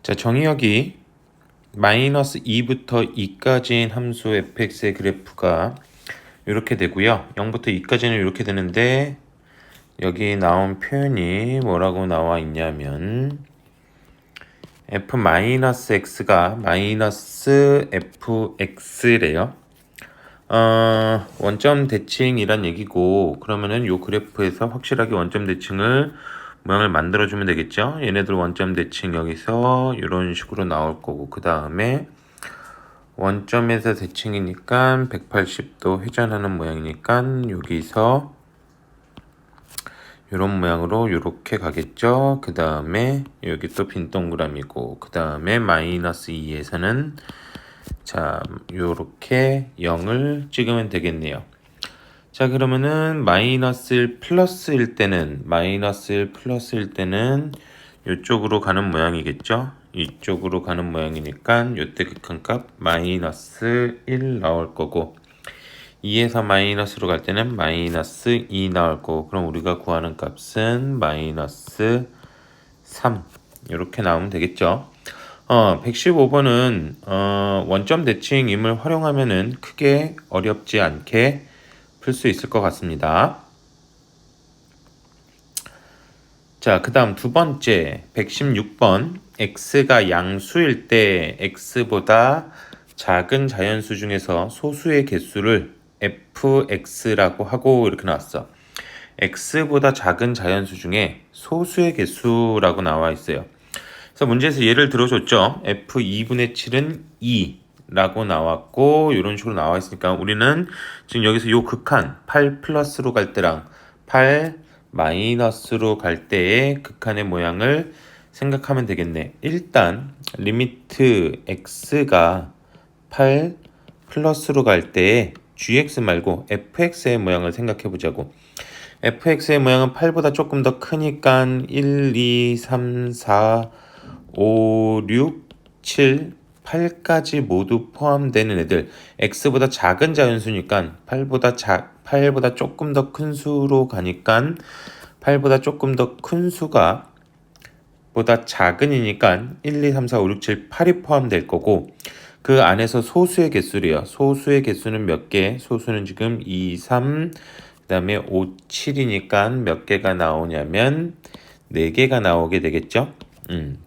자, 정의역이 마이너스 2부터 2까지인 함수 fx의 그래프가 이렇게 되고요. 0부터 2까지는 이렇게 되는데 여기 나온 표현이 뭐라고 나와 있냐면 f-x가 마이너스 fx래요. 원점 대칭이란 얘기고, 그러면은 요 그래프에서 확실하게 원점 대칭을 모양을 만들어주면 되겠죠. 얘네들 원점 대칭 여기서 이런 식으로 나올 거고, 그 다음에 원점에서 대칭이니까 180도 회전하는 모양이니까 여기서 이런 모양으로 이렇게 가겠죠. 그 다음에 여기 또 빈 동그라미고, 그 다음에 마이너스 2에서는 자, 요렇게 0을 찍으면 되겠네요. 자, 그러면은 마이너스 1 플러스일 때는 이쪽으로 가는 모양이겠죠. 이쪽으로 가는 모양이니까 요때 극한값 마이너스 1 나올 거고, 2에서 마이너스로 갈 때는 마이너스 2 나올 거고, 그럼 우리가 구하는 값은 마이너스 3 이렇게 나오면 되겠죠. 115번은 원점 대칭임을 활용하면은 크게 어렵지 않게 풀 수 있을 것 같습니다. 자, 그 다음 두 번째 116번 x가 양수일 때 x보다 작은 자연수 중에서 소수의 개수를 fx라고 하고 이렇게 나왔어. x보다 작은 자연수 중에 소수의 개수라고 나와 있어요. 그래서 문제에서 예를 들어줬죠. f2분의 7은 2라고 나왔고, 이런 식으로 나와 있으니까 우리는 지금 여기서 요 극한 8 플러스로 갈 때랑 8 마이너스로 갈 때의 극한의 모양을 생각하면 되겠네. 일단 리미트 x가 8 플러스로 갈 때의 gx 말고 fx의 모양을 생각해 보자고. fx의 모양은 8보다 조금 더 크니까 1, 2, 3, 4, 5, 6, 7, 8까지 모두 포함되는 애들, x보다 작은 자연수니까 8보다 조금 더 큰 수로 가니까 8보다 조금 더 큰 수가 보다 작은이니까 1, 2, 3, 4, 5, 6, 7, 8이 포함될 거고, 그 안에서 소수의 개수래요. 소수의 개수는 몇 개? 소수는 지금 2, 3, 그 다음에 5, 7이니까 몇 개가 나오냐면 4개가 나오게 되겠죠.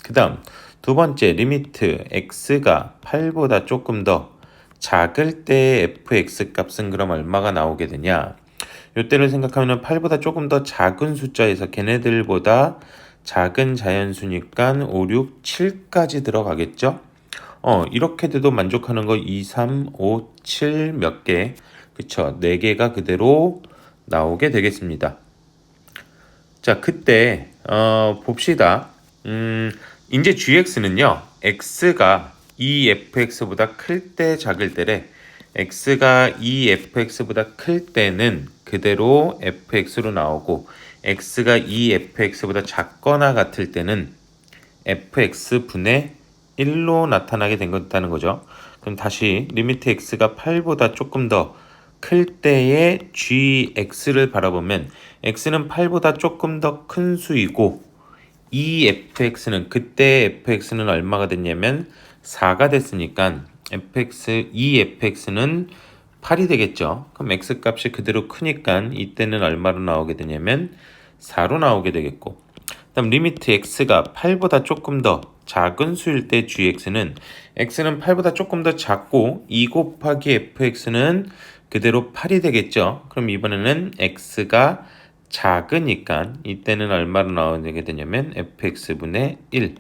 그 다음 두 번째 리미트 x가 8보다 조금 더 작을 때 fx 값은 그럼 얼마가 나오게 되냐. 요때를 생각하면 8보다 조금 더 작은 숫자에서 걔네들보다 작은 자연수니까 5, 6, 7까지 들어가겠죠. 이렇게 돼도 만족하는 거 2, 3, 5, 7 몇 개, 그쵸? 4개가 그대로 나오게 되겠습니다. 자, 그때 봅시다. 이제 gx는요, x가 2fx보다 클 때 작을 때래. x가 2fx보다 클 때는 그대로 fx로 나오고, x가 2fx보다 작거나 같을 때는 fx분의 1로 나타나게 된다는 거죠. 그럼 다시 리미트 x가 8보다 조금 더 클 때의 gx를 바라보면 x는 8보다 조금 더 큰 수이고, 이 fx는 그때 fx는 얼마가 됐냐면 4가 됐으니까 이 fx는 8이 되겠죠. 그럼 x 값이 그대로 크니까 이때는 얼마로 나오게 되냐면 4로 나오게 되겠고, 그다음 리미트 x가 8보다 조금 더 작은 수일 때 gx는 x는 8보다 조금 더 작고 2 곱하기 fx는 그대로 8이 되겠죠. 그럼 이번에는 x가 작으니까 이때는 얼마로 나오게 되냐면 fx분의 1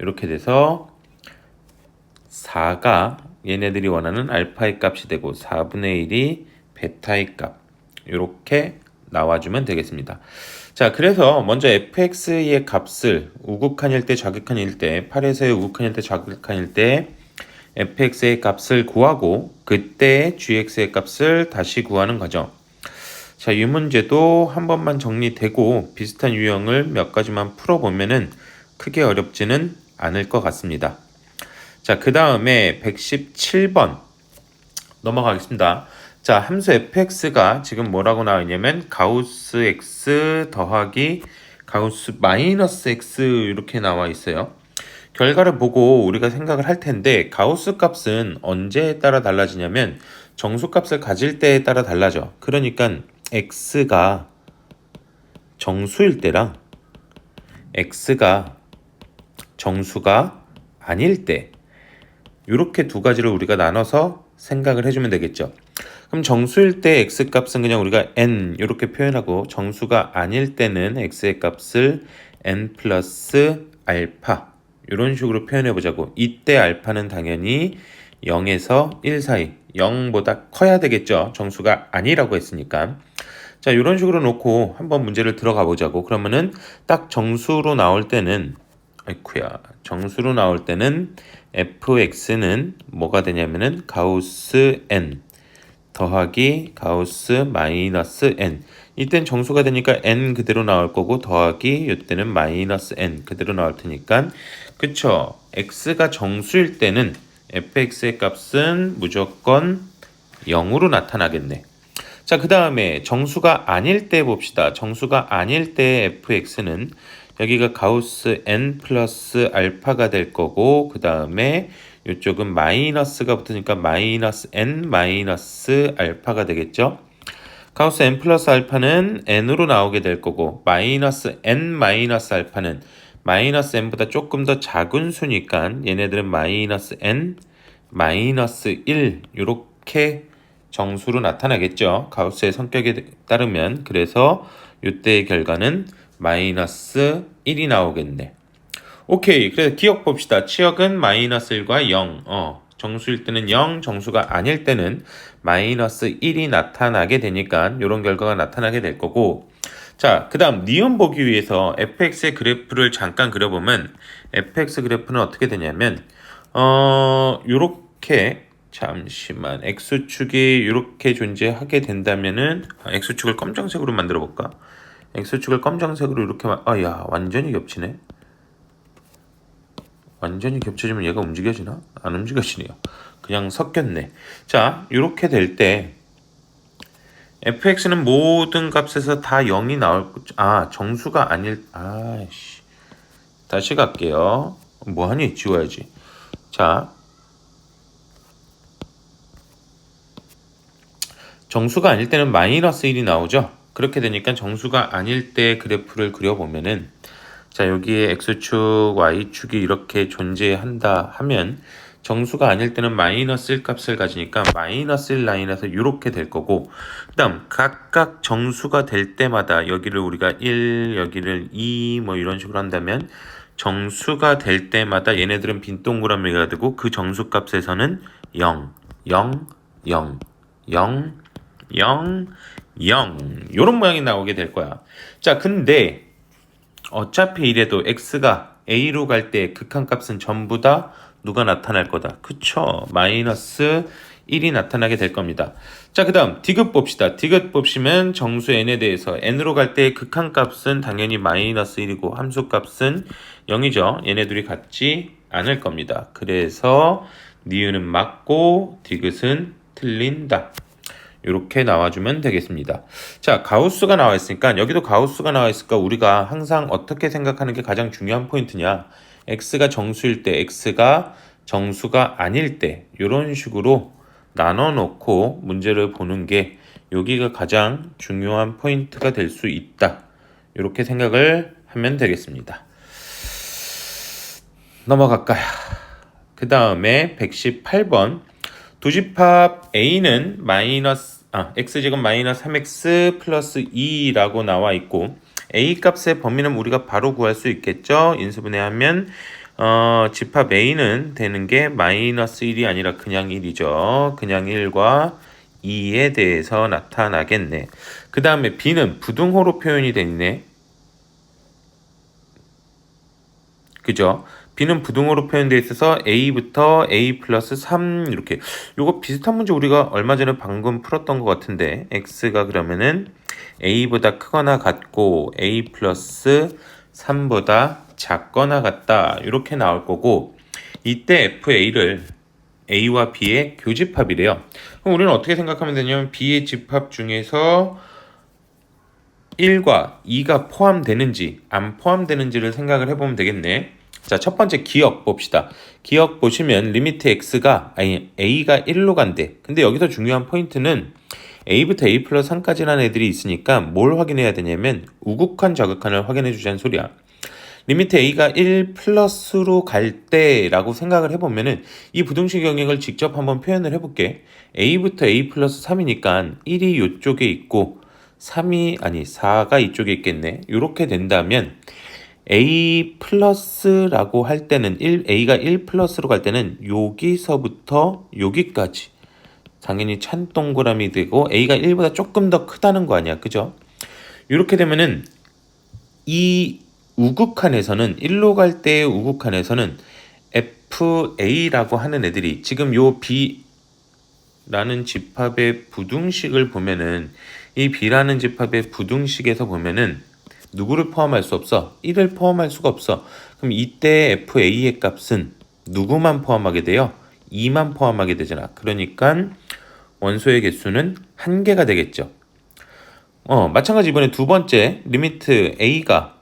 이렇게 돼서 4가 얘네들이 원하는 알파의 값이 되고 4분의 1이 베타의 값, 이렇게 나와주면 되겠습니다. 자, 그래서 먼저 fx의 값을 우극한일 때 좌극한일 때 8에서의 우극한일 때 좌극한일 때 fx의 값을 구하고 그때 gx의 값을 다시 구하는 거죠. 자, 이 문제도 한 번만 정리되고 비슷한 유형을 몇 가지만 풀어보면은 크게 어렵지는 않을 것 같습니다. 자, 그 다음에 117번 넘어가겠습니다. 자, 함수 fx가 지금 뭐라고 나와 있냐면 가우스 x 더하기 가우스 마이너스 x 이렇게 나와 있어요. 결과를 보고 우리가 생각을 할 텐데 가우스 값은 언제에 따라 달라지냐면 정수값을 가질 때에 따라 달라져. 그러니까 x가 정수일 때랑 x가 정수가 아닐 때 이렇게 두 가지를 우리가 나눠서 생각을 해주면 되겠죠. 그럼 정수일 때 x값은 그냥 우리가 n 이렇게 표현하고 정수가 아닐 때는 x의 값을 n 플러스 알파 이런 식으로 표현해 보자고. 이때 알파는 당연히 0에서 1 사이 0보다 커야 되겠죠. 정수가 아니라고 했으니까. 자, 이런 식으로 놓고 한번 문제를 들어가 보자고. 그러면은 딱 정수로 나올 때는 정수로 나올 때는 fx는 뭐가 되냐면은 가우스 n 더하기 가우스 마이너스 n. 이땐 정수가 되니까 n 그대로 나올 거고 더하기 이때는 마이너스 n 그대로 나올 테니까 그쵸. x가 정수일 때는 fx의 값은 무조건 0으로 나타나겠네. 자, 그 다음에 정수가 아닐 때 봅시다. 정수가 아닐 때 fx는 여기가 가우스 n 플러스 알파가 될 거고 그 다음에 이쪽은 마이너스가 붙으니까 마이너스 n 마이너스 알파가 되겠죠. 가우스 n 플러스 알파는 n으로 나오게 될 거고 마이너스 n 마이너스 알파는 마이너스 n보다 조금 더 작은 수니까 얘네들은 마이너스 n 마이너스 1 이렇게 정수로 나타나겠죠. 가우스의 성격에 따르면. 그래서 이때의 결과는 마이너스 1이 나오겠네. 오케이. 그래서 기억 봅시다. 치역은 마이너스 1과 0. 정수일 때는 0, 정수가 아닐 때는 마이너스 1이 나타나게 되니까 이런 결과가 나타나게 될 거고. 자, 그 다음 니은 보기 위해서 fx의 그래프를 잠깐 그려보면 fx 그래프는 어떻게 되냐면 요렇게 잠시만 x축이 이렇게 존재하게 된다면은 x축을 검정색으로 만들어 볼까? x축을 검정색으로 이렇게 야 완전히 겹치네. 완전히 겹쳐지면 얘가 움직여지나? 안 움직여지네요. 그냥 섞였네. 자, 이렇게 될 때 fx는 모든 값에서 다 0이 나올 정수가 아닐 다시 갈게요. 뭐하니? 지워야지. 자, 정수가 아닐 때는 마이너스 1이 나오죠. 그렇게 되니까 정수가 아닐 때 그래프를 그려보면은 자, 여기에 x축, y축이 이렇게 존재한다 하면 정수가 아닐 때는 마이너스 1 값을 가지니까 마이너스 1 라인에서 이렇게 될 거고 그 다음 각각 정수가 될 때마다 여기를 우리가 1, 여기를 2 뭐 이런 식으로 한다면 정수가 될 때마다 얘네들은 빈 동그라미가 되고 그 정수 값에서는 0, 0, 0, 0, 0, 0 요런 모양이 나오게 될 거야. 자, 근데 어차피 이래도 x가 a로 갈 때 극한값은 전부 다 누가 나타날 거다. 그쵸? 마이너스 1이 나타나게 될 겁니다. 자, 그 다음 디귿 봅시다. 디귿 보시면 정수 n에 대해서 n으로 갈 때 극한값은 당연히 마이너스 1이고 함수값은 0이죠. 얘네들이 같지 않을 겁니다. 그래서 니은은 맞고 디귿은 틀린다. 이렇게 나와주면 되겠습니다. 자, 가우스가 나와 있으니까 여기도 가우스가 나와 있으니까 우리가 항상 어떻게 생각하는 게 가장 중요한 포인트냐. x가 정수일 때, x가 정수가 아닐 때 이런 식으로 나눠 놓고 문제를 보는 게 여기가 가장 중요한 포인트가 될 수 있다. 이렇게 생각을 하면 되겠습니다. 넘어갈까요? 그 다음에 118번 두 집합 a는 x제곱 마이너스 3x 플러스 2라고 나와 있고 a 값의 범위는 우리가 바로 구할 수 있겠죠. 인수분해하면 집합 a는 되는 게 마이너스 1이 아니라 그냥 1이죠. 그냥 1과 2에 대해서 나타나겠네. 그 다음에 b는 부등호로 표현이 돼 있네. 그죠? b는 부등호로 표현되어 있어서 a부터 a 플러스 3 이렇게 요거 비슷한 문제 우리가 얼마 전에 방금 풀었던 것 같은데 x가 그러면은 a보다 크거나 같고 a 플러스 3보다 작거나 같다 이렇게 나올 거고 이때 fa를 a와 b의 교집합이래요. 그럼 우리는 어떻게 생각하면 되냐면 b의 집합 중에서 1과 2가 포함되는지 안 포함되는지를 생각을 해보면 되겠네. 자, 첫 번째 기억 봅시다. 기억 보시면 리미트 x가 a가 1로 간대. 근데 여기서 중요한 포인트는 a부터 a 플러스 3까지라는 애들이 있으니까 뭘 확인해야 되냐면 우극한 좌극한을 확인해 주자는 소리야. 리미트 a가 1 플러스로 갈 때라고 생각을 해보면은 이 부등식 영역을 직접 한번 표현을 해볼게. a부터 a 플러스 3이니까 1이 이쪽에 있고 4가 이쪽에 있겠네. 이렇게 된다면 a 플러스라고 할 때는 a가 1 플러스로 갈 때는 여기서부터 여기까지 당연히 찬 동그라미 되고 a가 1보다 조금 더 크다는 거 아니야, 그죠? 이렇게 되면은 이 우극한에서는 1로 갈 때의 우극한에서는 FA라고 하는 애들이 지금 요 B라는 집합의 부등식을 보면은 이 B라는 집합의 부등식에서 보면은 누구를 포함할 수 없어? 1을 포함할 수가 없어. 그럼 이때 FA의 값은 누구만 포함하게 돼요? 2만 포함하게 되잖아. 그러니까 원소의 개수는 1개가 되겠죠. 마찬가지 이번에 두 번째 리미트 a가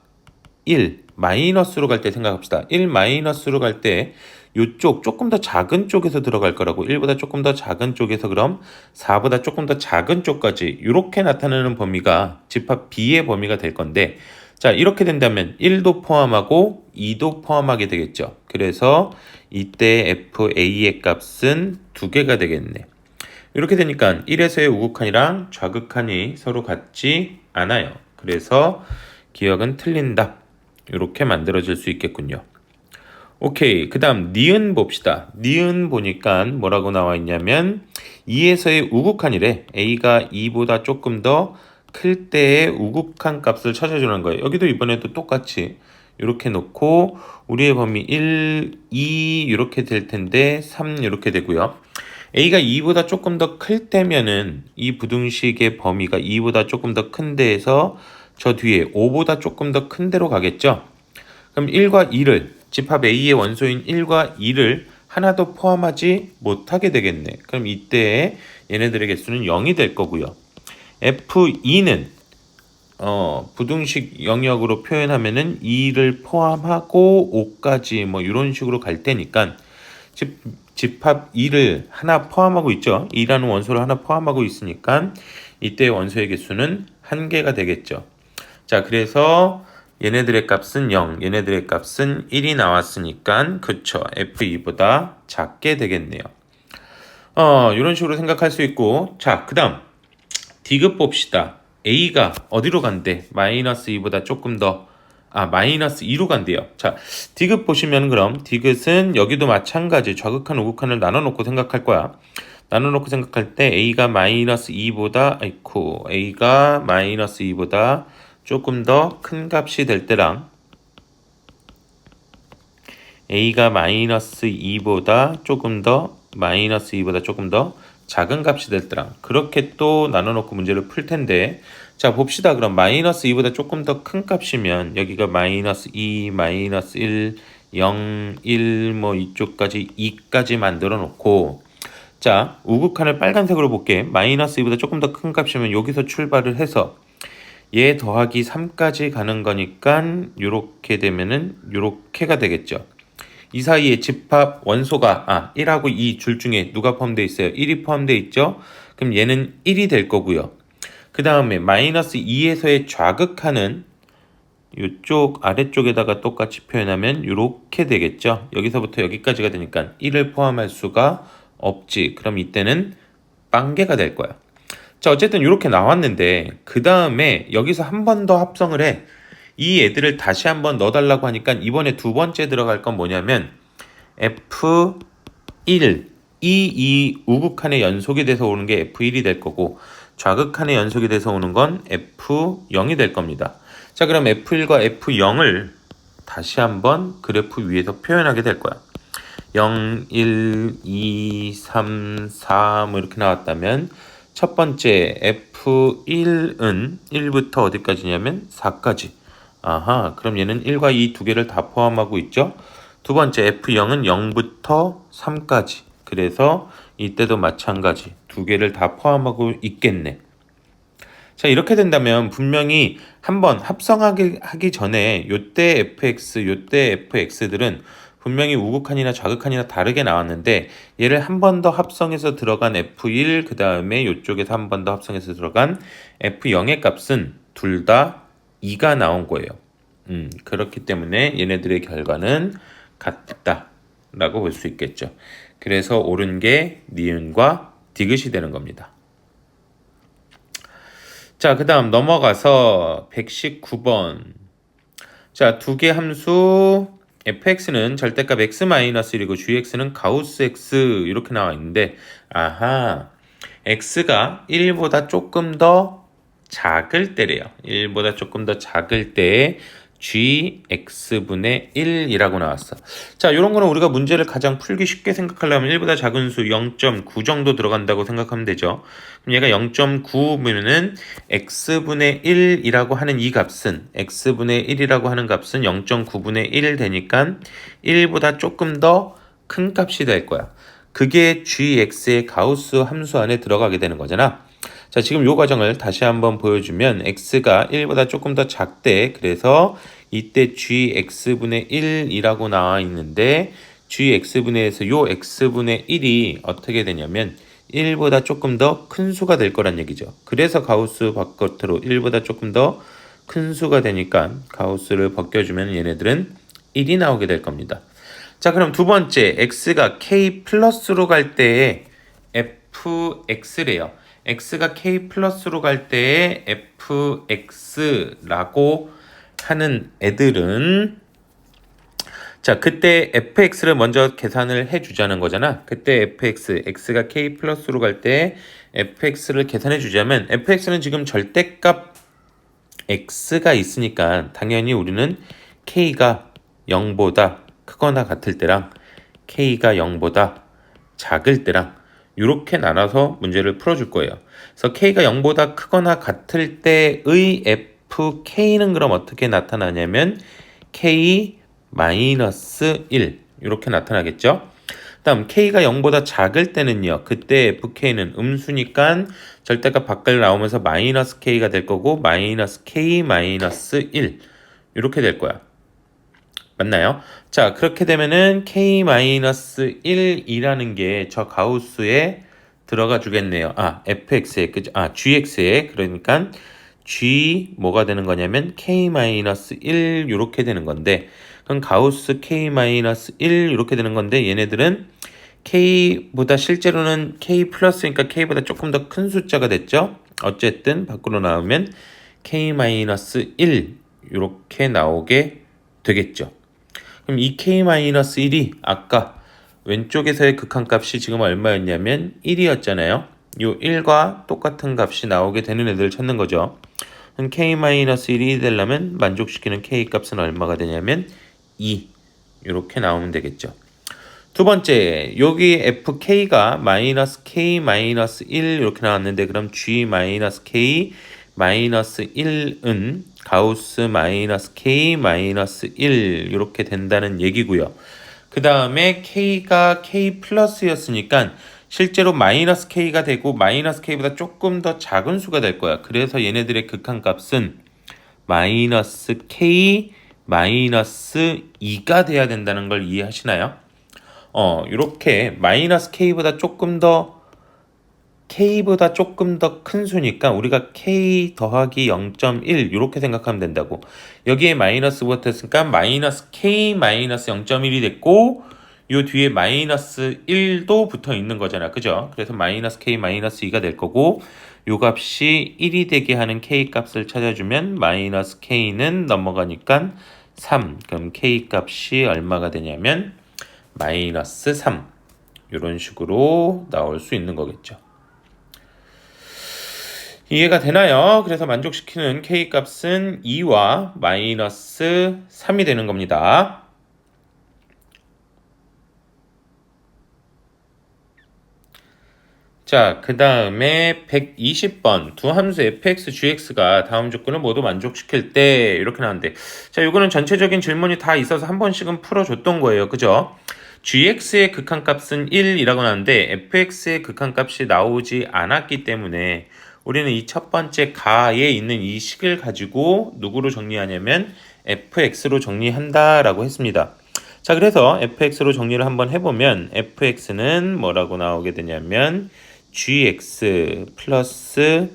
1 마이너스로 갈 때 생각합시다. 1 마이너스로 갈 때 요쪽 조금 더 작은 쪽에서 들어갈 거라고 1보다 조금 더 작은 쪽에서 그럼 4보다 조금 더 작은 쪽까지 이렇게 나타나는 범위가 집합 B의 범위가 될 건데 자 이렇게 된다면 1도 포함하고 2도 포함하게 되겠죠. 그래서 이때 FA의 값은 2개가 되겠네. 이렇게 되니까 1에서의 우극한이랑 좌극한이 서로 같지 않아요. 그래서 기억은 틀린 답 이렇게 만들어질 수 있겠군요. 오케이, 그 다음 니은 봅시다. 니은 보니까 뭐라고 나와 있냐면 2에서의 우극한이래. a가 2보다 조금 더 클 때의 우극한 값을 찾아주는 거예요. 여기도 이번에도 똑같이 이렇게 놓고 우리의 범위 1, 2 이렇게 될 텐데 3 이렇게 되고요. a가 2보다 조금 더 클 때면은 이 부등식의 범위가 2보다 조금 더 큰 데에서 저 뒤에 5보다 조금 더 큰 데로 가겠죠. 그럼 1과 2를 집합 a의 원소인 1과 2를 하나도 포함하지 못하게 되겠네. 그럼 이때 얘네들의 개수는 0이 될 거고요. F2는 부등식 영역으로 표현하면은 2를 포함하고 5까지 뭐 이런 식으로 갈 테니까 집합 2를 하나 포함하고 있죠. 2라는 원소를 하나 포함하고 있으니까 이때 원소의 개수는 1개가 되겠죠. 자, 그래서 얘네들의 값은 0, 얘네들의 값은 1이 나왔으니까 그쵸. F2보다 작게 되겠네요. 이런 식으로 생각할 수 있고 자, 그 다음 디귿 봅시다. A가 어디로 간대? 마이너스 2보다 조금 더 마이너스 2로 간대요. 자, 디귿 보시면 그럼 디귿은 여기도 마찬가지 좌극한 우극한을 나눠놓고 생각할 거야. 나눠놓고 생각할 때 A가 마이너스 2보다 A가 마이너스 2보다 조금 더 큰 값이 될 때랑 A가 마이너스 2보다 조금 더 작은 값이 될 때랑 그렇게 또 나눠놓고 문제를 풀 텐데 자 봅시다. 그럼 마이너스 2보다 조금 더 큰 값이면 여기가 마이너스 2, 마이너스 1, 0, 1 뭐 이쪽까지 2까지 만들어 놓고 자 우극한을 빨간색으로 볼게. 마이너스 2보다 조금 더 큰 값이면 여기서 출발을 해서 얘 더하기 3까지 가는 거니까 요렇게 되면은 요렇게가 되겠죠. 이 사이에 집합 원소가 1하고 2 줄 중에 누가 포함되어 있어요? 1이 포함되어 있죠? 그럼 얘는 1이 될 거고요. 그 다음에 마이너스 2에서의 좌극한은 이쪽 아래쪽에다가 똑같이 표현하면 이렇게 되겠죠. 여기서부터 여기까지가 되니까 1을 포함할 수가 없지. 그럼 이때는 빵개가 될 거야. 자 어쨌든 이렇게 나왔는데 그 다음에 여기서 한 번 더 합성을 해. 이 애들을 다시 한번 넣어달라고 하니까 이번에 두 번째 들어갈 건 뭐냐면 F1 이 우극한의 연속이 돼서 오는 게 F1이 될 거고 좌극한의 연속이 돼서 오는 건 F0이 될 겁니다. 자 그럼 F1과 F0을 다시 한번 그래프 위에서 표현하게 될 거야. 0, 1, 2, 3, 4 뭐 이렇게 나왔다면 첫 번째 F1은 1부터 어디까지냐면 4까지. 그럼 얘는 1과 2 두 개를 다 포함하고 있죠. 두 번째 F0은 0부터 3까지. 그래서 이때도 마찬가지 두 개를 다 포함하고 있겠네. 자, 이렇게 된다면 분명히 한번 합성하기 전에 요때 fx, 요때 fx들은 분명히 우극한이나 좌극한이나 다르게 나왔는데 얘를 한 번 더 합성해서 들어간 f1, 그 다음에 요쪽에서 한 번 더 합성해서 들어간 f0의 값은 둘 다 2가 나온 거예요. 그렇기 때문에 얘네들의 결과는 같다 라고 볼 수 있겠죠. 그래서 옳은 게 니은과 디귿이 되는 겁니다. 자, 그 다음 넘어가서 119번. 자, 두 개 함수 fx는 절대값 x-1이고 gx는 가우스 x 이렇게 나와 있는데, 아하, x가 1보다 조금 더 작을 때래요. 1보다 조금 더 작을 때에 gx분의 1이라고 나왔어. 자, 이런 거는 우리가 문제를 가장 풀기 쉽게 생각하려면 1보다 작은 수 0.9 정도 들어간다고 생각하면 되죠. 그럼 얘가 0.9면은 x분의 1이라고 하는 이 값은 x분의 1이라고 하는 값은 0.9분의 1 되니까 1보다 조금 더 큰 값이 될 거야. 그게 gx의 가우스 함수 안에 들어가게 되는 거잖아. 자, 지금 이 과정을 다시 한번 보여주면 x가 1보다 조금 더 작대. 그래서 이때 gx분의 1이라고 나와 있는데 gx분의 1에서 요 x분의 1이 어떻게 되냐면 1보다 조금 더 큰 수가 될 거란 얘기죠. 그래서 가우스 바깥으로 1보다 조금 더 큰 수가 되니까 가우스를 벗겨주면 얘네들은 1이 나오게 될 겁니다. 자, 그럼 두 번째 x가 k 플러스로 갈 때에 fx래요. x가 k 플러스로 갈 때에 fx라고 하는 애들은 자, 그때 fx를 먼저 계산을 해주자는 거잖아. 그때 x가 k 플러스로 갈 때 fx를 계산해 주자면 fx는 지금 절대값 x가 있으니까 당연히 우리는 k가 0보다 크거나 같을 때랑 k가 0보다 작을 때랑 이렇게 나눠서 문제를 풀어줄 거예요. 그래서 k가 0보다 크거나 같을 때의 fk는 그럼 어떻게 나타나냐면 k-1 이렇게 나타나겠죠. 다음 k가 0보다 작을 때는요. 그때 fk는 음수니까 절대값 밖을 나오면서 마이너스 k가 될 거고 마이너스 k 마이너스 1 이렇게 될 거야. 맞나요? 자, 그렇게 되면은 k-1이라는 게 저 가우스에 들어가 주겠네요. 아, fx에, 그죠? 아, gx에. 그러니까 g 뭐가 되는 거냐면 k-1 이렇게 되는 건데, 그럼 가우스 k-1 이렇게 되는 건데, 얘네들은 k보다 실제로는 k 플러스니까 k보다 조금 더 큰 숫자가 됐죠? 어쨌든 밖으로 나오면 k-1 이렇게 나오게 되겠죠. 그럼 이 k-1이 아까 왼쪽에서의 극한값이 지금 얼마였냐면 1이었잖아요. 이 1과 똑같은 값이 나오게 되는 애들을 찾는 거죠. 그럼 k-1이 되려면 만족시키는 k값은 얼마가 되냐면 2 이렇게 나오면 되겠죠. 두 번째, 여기 fk가 마이너스 k 마이너스 1 이렇게 나왔는데 그럼 g 마이너스 k 마이너스 1은 가우스 마이너스 k 마이너스 1 이렇게 된다는 얘기고요. 그 다음에 k가 k 플러스였으니까 실제로 마이너스 k가 되고 마이너스 k보다 조금 더 작은 수가 될 거야. 그래서 얘네들의 극한값은 마이너스 k 마이너스 2가 돼야 된다는 걸 이해하시나요? 이렇게 마이너스 k보다 조금 더 큰 수니까 우리가 k 더하기 0.1 이렇게 생각하면 된다고. 여기에 마이너스 붙었으니까 마이너스 k 마이너스 0.1이 됐고 요 뒤에 마이너스 1도 붙어 있는 거잖아. 그죠? 그래서 마이너스 k 마이너스 2가 될 거고 요 값이 1이 되게 하는 k 값을 찾아주면 마이너스 k는 넘어가니까 3. 그럼 k 값이 얼마가 되냐면 마이너스 3. 이런 식으로 나올 수 있는 거겠죠. 이해가 되나요? 그래서 만족시키는 k값은 2와 마이너스 3이 되는 겁니다. 자, 그 다음에 120번 두 함수 fx, gx가 다음 조건을 모두 만족시킬 때 이렇게 나왔는데, 자, 이거는 전체적인 질문이 다 있어서 한 번씩은 풀어줬던 거예요. 그죠? gx의 극한값은 1이라고 나왔는데 fx의 극한값이 나오지 않았기 때문에 우리는 이 첫 번째 가에 있는 이 식을 가지고 누구로 정리하냐면 fx로 정리한다라고 했습니다. 자, 그래서 fx로 정리를 한번 해보면 fx는 뭐라고 나오게 되냐면 gx 플러스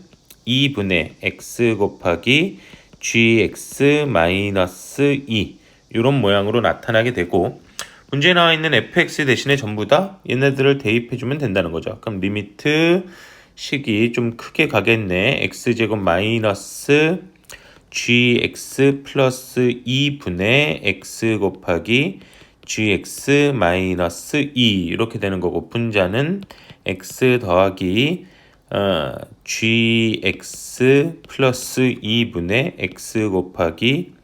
2분의 x 곱하기 gx 마이너스 2 이런 모양으로 나타나게 되고, 문제에 나와 있는 fx 대신에 전부 다 얘네들을 대입해주면 된다는 거죠. 그럼 리미트 식이 좀 크게 가겠네. x제곱 마이너스 gx 플러스 2분의 x 곱하기 gx 마이너스 2 이렇게 되는 거고, 분자는 x 더하기 gx 플러스 2분의 x 곱하기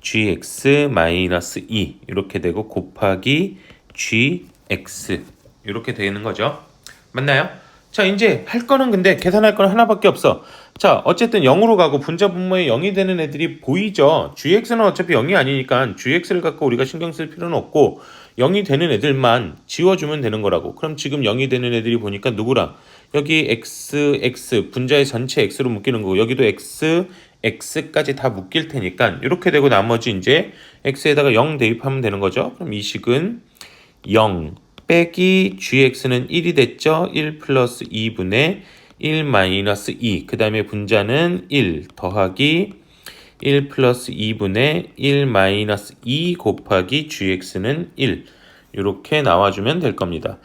gx 마이너스 2 이렇게 되고 곱하기 gx 이렇게 되는 거죠. 맞나요? 자, 이제 할 거는 근데 계산할 거는 하나밖에 없어. 자, 어쨌든 0으로 가고 분자 분모에 0이 되는 애들이 보이죠. gx는 어차피 0이 아니니까 gx를 갖고 우리가 신경 쓸 필요는 없고 0이 되는 애들만 지워주면 되는 거라고. 그럼 지금 0이 되는 애들이 보니까 누구랑? 여기 x 분자의 전체 x로 묶이는 거고, 여기도 x까지 다 묶일 테니까 이렇게 되고, 나머지 이제 x에다가 0 대입하면 되는 거죠. 그럼 이 식은 0 빼기 gx는 1이 됐죠. 1 플러스 2분의 1 마이너스 2. 그 다음에 분자는 1 더하기 1 플러스 2분의 1 마이너스 2 곱하기 gx는 1. 이렇게 나와주면 될 겁니다.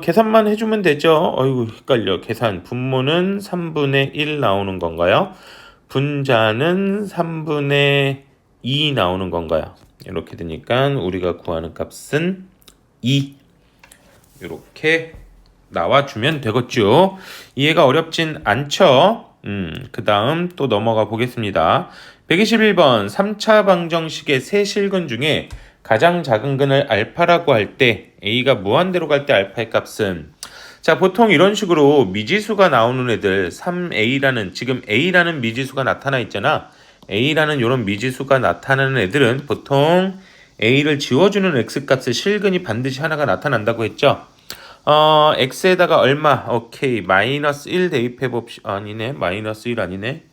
계산만 해주면 되죠. 어이구, 헷갈려. 계산. 분모는 3분의 1 나오는 건가요? 분자는 3분의 2 나오는 건가요? 이렇게 되니까 우리가 구하는 값은 2. 이렇게 나와주면 되겠죠. 이해가 어렵진 않죠? 그 다음 또 넘어가 보겠습니다. 121번 3차 방정식의 세 실근 중에 가장 작은 근을 알파라고 할 때 a가 무한대로 갈 때 알파의 값은, 자, 보통 이런 식으로 미지수가 나오는 애들 3a라는, 지금 a라는 미지수가 나타나 있잖아. a라는 이런 미지수가 나타나는 애들은 보통 a를 지워주는 x값의 실근이 반드시 하나가 나타난다고 했죠. x에다가 얼마? 오케이, 마이너스 1 대입해 봅시다. 아니네, 마이너스 1 아니네.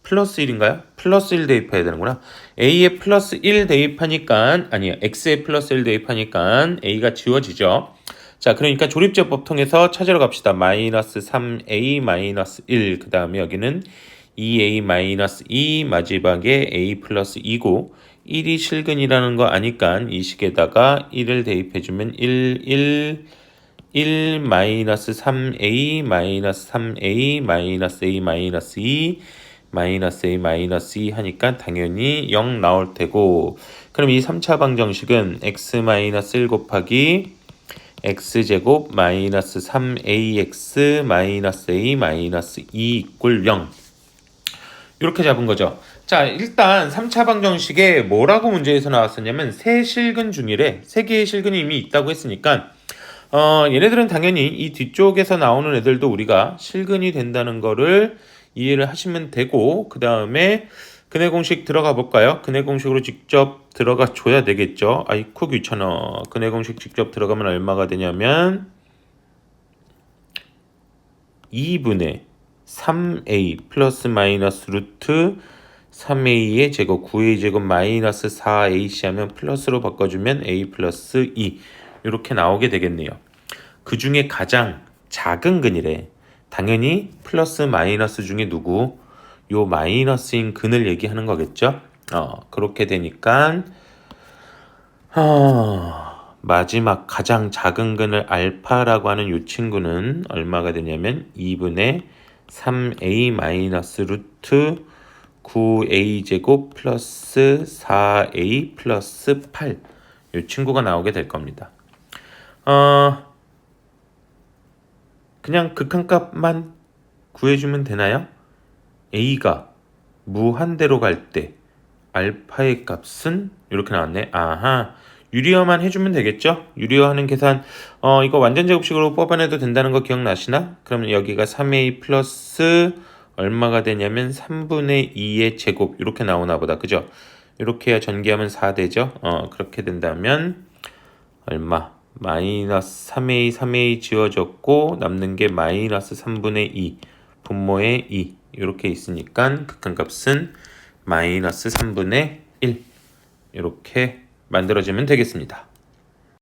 플러스 1인가요? 플러스 1 대입해야 되는구나. a에 플러스 1 대입하니까, 아니야, x에 플러스 1 대입하니까 a가 지워지죠. 자, 그러니까 조립제법 통해서 찾으러 갑시다. 마이너스 3a 마이너스 1, 그 다음에 여기는 2a 마이너스 2, 마지막에 a 플러스 2고 1이 실근이라는 거 아니까 이 식에다가 1을 대입해주면 1 마이너스 3a 마이너스 3a 마이너스 a 마이너스 2 마이너스 a 마이너스 2 하니까 당연히 0 나올 테고, 그럼 이 3차 방정식은 x 마이너스 1 곱하기 x제곱 마이너스 3ax 마이너스 a 마이너스 2 이꼴 0 이렇게 잡은 거죠. 자, 일단 3차 방정식에 뭐라고 문제에서 나왔었냐면 세 실근 중이래. 세 개의 실근이 이미 있다고 했으니까 얘네들은 당연히 이 뒤쪽에서 나오는 애들도 우리가 실근이 된다는 거를 이해를 하시면 되고, 그 다음에 근해 공식 들어가 볼까요? 근해 공식으로 직접 들어가 줘야 되겠죠. 아이쿠 귀찮아. 근해 공식 직접 들어가면 얼마가 되냐면 2분의 3a 플러스 마이너스 루트 3a의 제곱 9a 제곱 마이너스 4ac 하면 플러스로 바꿔주면 a 플러스 2 이렇게 나오게 되겠네요. 그 중에 가장 작은 근이래. 당연히 플러스 마이너스 중에 누구? 요 마이너스인 근을 얘기하는 거겠죠? 그렇게 되니까 마지막 가장 작은 근을 알파라고 하는 요 친구는 얼마가 되냐면 2분의 3a 마이너스 루트 9a 제곱 플러스 4a 플러스 8 요 친구가 나오게 될 겁니다. 그냥 극한값만 구해주면 되나요? a가 무한대로 갈 때 알파의 값은 이렇게 나왔네. 아하, 유리어만 해주면 되겠죠? 유리어하는 계산 이거 완전 제곱식으로 뽑아내도 된다는 거 기억나시나? 그러면 여기가 3a 플러스 얼마가 되냐면 3분의 2의 제곱 이렇게 나오나 보다. 그죠? 이렇게 해야 전개하면 4 되죠? 그렇게 된다면 얼마? 마이너스 3a 지워졌고 남는 게 마이너스 3분의 2 분모의 2 이렇게 있으니까 극한값은 마이너스 3분의 1 이렇게 만들어지면 되겠습니다.